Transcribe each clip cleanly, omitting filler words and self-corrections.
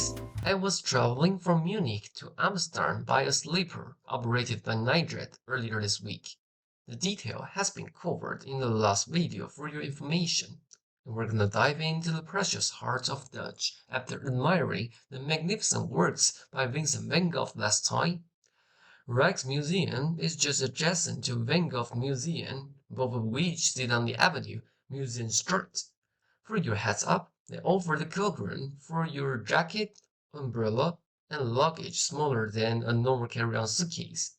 case, I was traveling from Munich to Amsterdam by a sleeper operated by Nightjet earlier this week. The detail has been covered in the last video for your information, and we're gonna dive into the precious heart of Dutch after admiring the magnificent works by Vincent van Gogh last time. Rijksmuseum is just adjacent to Van Gogh Museum, both of which sit on the avenue Museumplein. For your heads up, they offer the kilogram for your jacket, umbrella, and luggage smaller than a normal carry-on suitcase.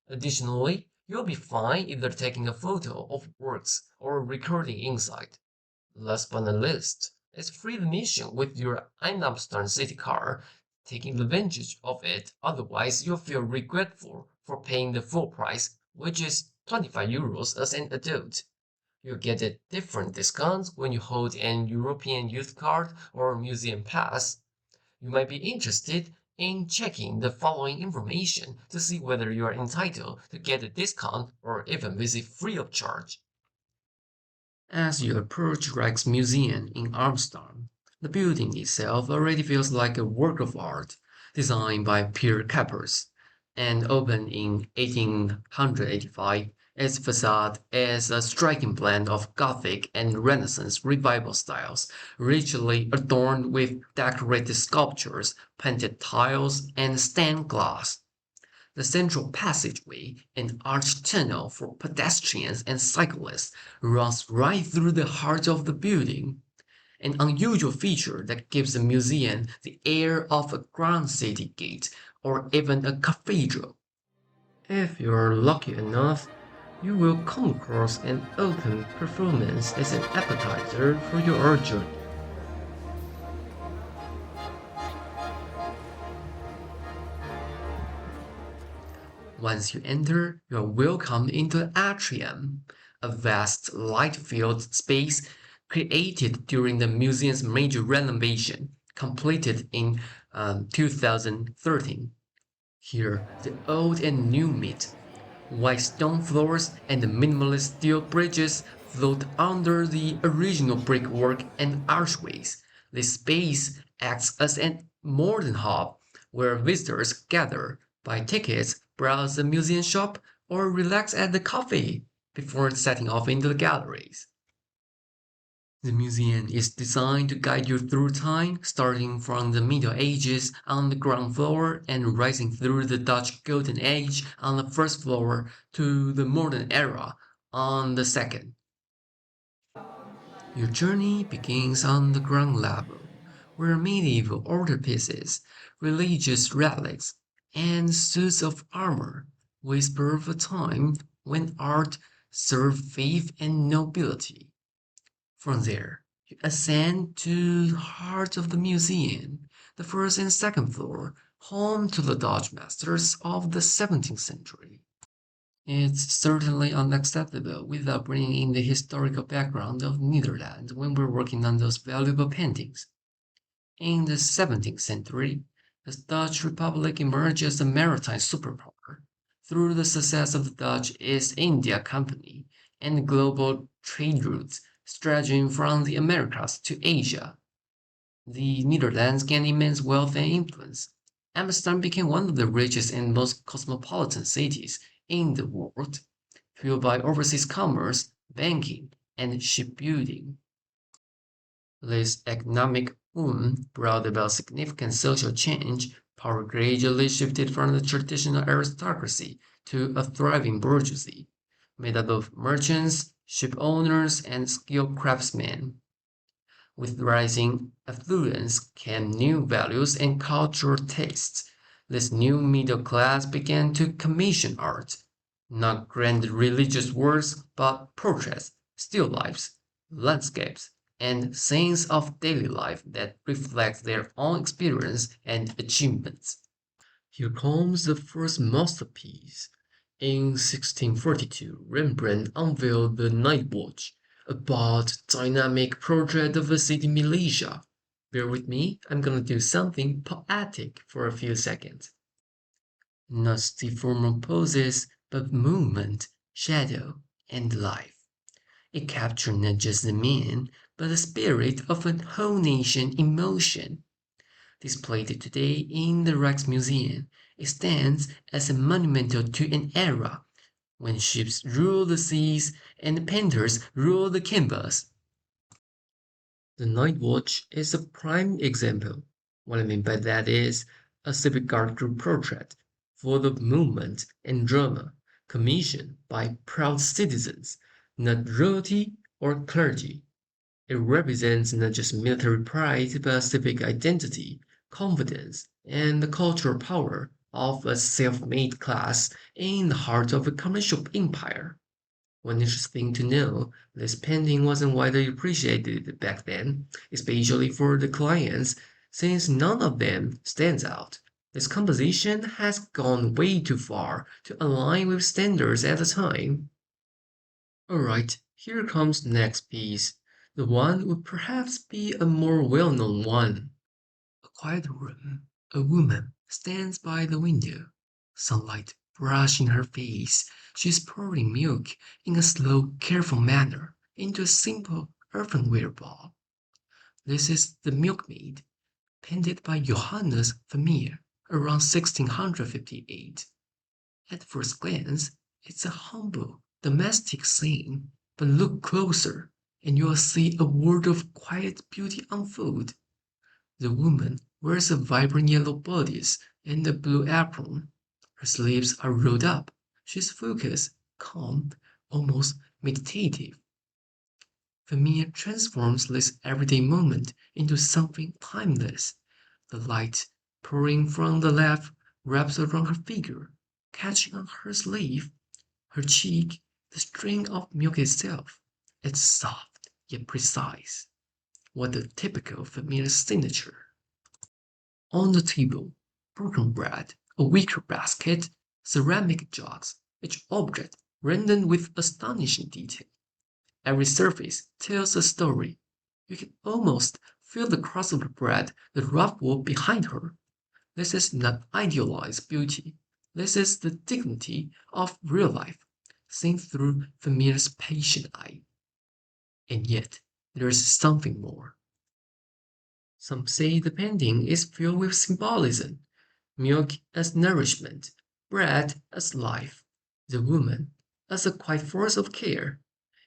Additionally, you'll be fine either taking a photo of works or recording inside. Last but not least, it's free admission with your Amsterdam city car. Taking advantage of it, otherwise you'll feel regretful for paying the full price, which is 25 euros as an adult. You'll get a different discount when you hold an European Youth Card or Museum Pass. You might be interested in checking the following information to see whether you are entitled to get a discount or even visit free of charge. As you approach Rijksmuseum in Amsterdam, the building itself already feels like a work of art, designed by Pierre Capers, and opened in 1885. Its facade is a striking blend of Gothic and Renaissance revival styles, richly adorned with decorated sculptures, painted tiles, and stained glass. The central passageway, an arched tunnel for pedestrians and cyclists, runs right through the heart of the building, an unusual feature that gives the museum the air of a grand city gate or even a cathedral. If you're lucky enough, you will come across an open performance as an appetizer for your journey. Once you enter, you are welcomed into the atrium, a vast light-filled space created during the museum's major renovation, completed in 2013. Here, the old and new meet. White stone floors and minimalist steel bridges float under the original brickwork and archways. This space acts as a modern hub where visitors gather, buy tickets, browse the museum shop, or relax at the cafe before setting off into the galleries. The museum is designed to guide you through time, starting from the Middle Ages on the ground floor and rising through the Dutch Golden Age on the first floor to the modern era on the second. Your journey begins on the ground level, where medieval altarpieces, religious relics, and suits of armor whisper of a time when art served faith and nobility. From there, you ascend to the heart of the museum, the first and second floor, home to the Dutch masters of the 17th century. It's certainly unacceptable without bringing in the historical background of Netherlands when we're working on those valuable paintings. In the 17th century, the Dutch Republic emerged as a maritime superpower through the success of the Dutch East India Company and global trade routes stretching from the Americas to Asia. The Netherlands gained immense wealth and influence. Amsterdam became one of the richest and most cosmopolitan cities in the world, fueled by overseas commerce, banking, and shipbuilding. This economic boom brought about significant social change. Power gradually shifted from the traditional aristocracy to a thriving bourgeoisie, made up of merchants, ship owners, and skilled craftsmen. With rising affluence came new values and cultural tastes. This new middle class began to commission art, not grand religious works, but portraits, still lifes, landscapes, and scenes of daily life that reflect their own experience and achievements. Here comes the first masterpiece. In 1642, Rembrandt unveiled the Night Watch, a bold, dynamic portrait of a city militia. Bear with me, I'm gonna do something poetic for a few seconds. Not stiff formal poses, but movement, shadow, and life. It captured not just the man, but the spirit of a whole nation in motion. Displayed today in the Rijksmuseum, it stands as a monument to an era when ships ruled the seas and painters ruled the canvas. The Night Watch is a prime example. What I mean by that is a civic art group portrait full of movement and drama, commissioned by proud citizens, not royalty or clergy. It represents not just military pride but civic identity, confidence, and the cultural power of a self-made class in the heart of a commercial empire. One interesting thing to know, this painting wasn't widely appreciated back then, especially for the clients, since none of them stands out. This composition has gone way too far to align with standards at the time. Alright, here comes the next piece. The one would perhaps be a more well-known one. A quiet room. A woman stands by the window. Sunlight brushing her face. She is pouring milk in a slow, careful manner into a simple earthenware bowl. This is the Milkmaid, painted by Johannes Vermeer around 1658. At first glance, it's a humble, domestic scene, but look closer and you'll see a world of quiet beauty unfold. The woman wears a vibrant yellow bodice and a blue apron. Her sleeves are rolled up. She's focused, calm, almost meditative. Vermeer transforms this everyday moment into something timeless. The light pouring from the left wraps around her figure, catching on her sleeve, her cheek, the string of milk itself. It's soft yet precise. What a typical Vermeer signature. On the table, broken bread, a wicker basket, ceramic jugs, each object rendered with astonishing detail. Every surface tells a story. You can almost feel the crust of the bread, the rough wood behind her. This is not idealized beauty. This is the dignity of real life, seen through Vermeer's patient eye. And yet, there is something more. Some say the painting is filled with symbolism. Milk as nourishment, bread as life, the woman as a quiet force of care.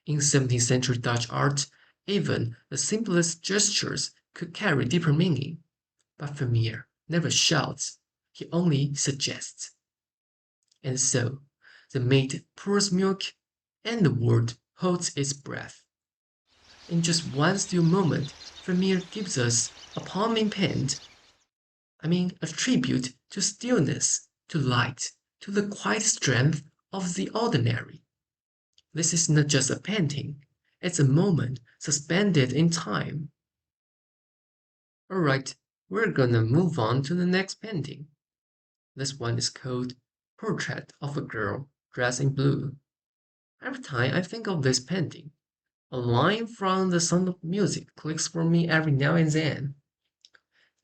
In 17th century Dutch art, even the simplest gestures could carry deeper meaning. But Vermeer never shouts, he only suggests. And so, the maid pours milk, and the world holds its breath. In just one still moment, Vermeer gives us a palming paint, a tribute to stillness, to light, to the quiet strength of the ordinary. This is not just a painting, it's a moment suspended in time. Alright, we're gonna move on to the next painting. This one is called Portrait of a Girl Dressed in Blue. Every time I think of this painting, a line from The Sound of Music clicks for me every now and then.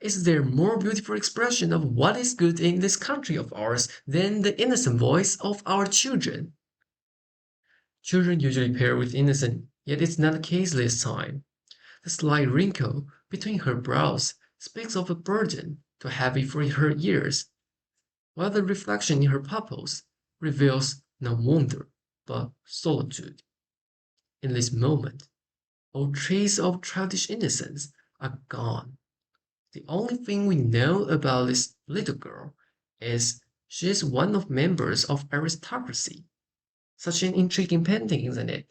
Is there more beautiful expression of what is good in this country of ours than the innocent voice of our children? Children usually pair with innocent, yet it's not the case this time. The slight wrinkle between her brows speaks of a burden too heavy for her years, while the reflection in her pupils reveals not wonder, but solitude. In this moment, all trace of childish innocence are gone. The only thing we know about this little girl is she is one of members of aristocracy. Such an intriguing painting, isn't it?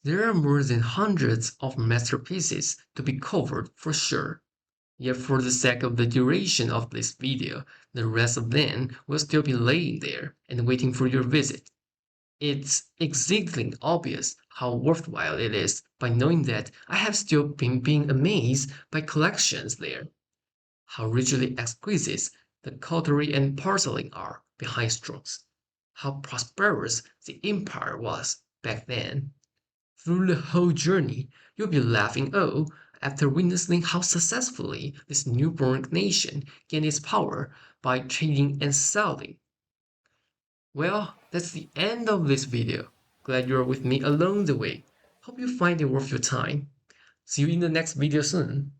There are more than hundreds of masterpieces to be covered for sure. Yet for the sake of the duration of this video, the rest of them will still be laying there and waiting for your visit. It's exactly obvious how worthwhile it is by knowing that I have still been being amazed by collections there. How richly exquisite the cutlery and porcelain are behind strokes. How prosperous the empire was back then. Through the whole journey, you'll be laughing after witnessing how successfully this newborn nation gained its power by trading and selling. Well, that's the end of this video. Glad you're with me along the way. Hope you find it worth your time. See you in the next video soon.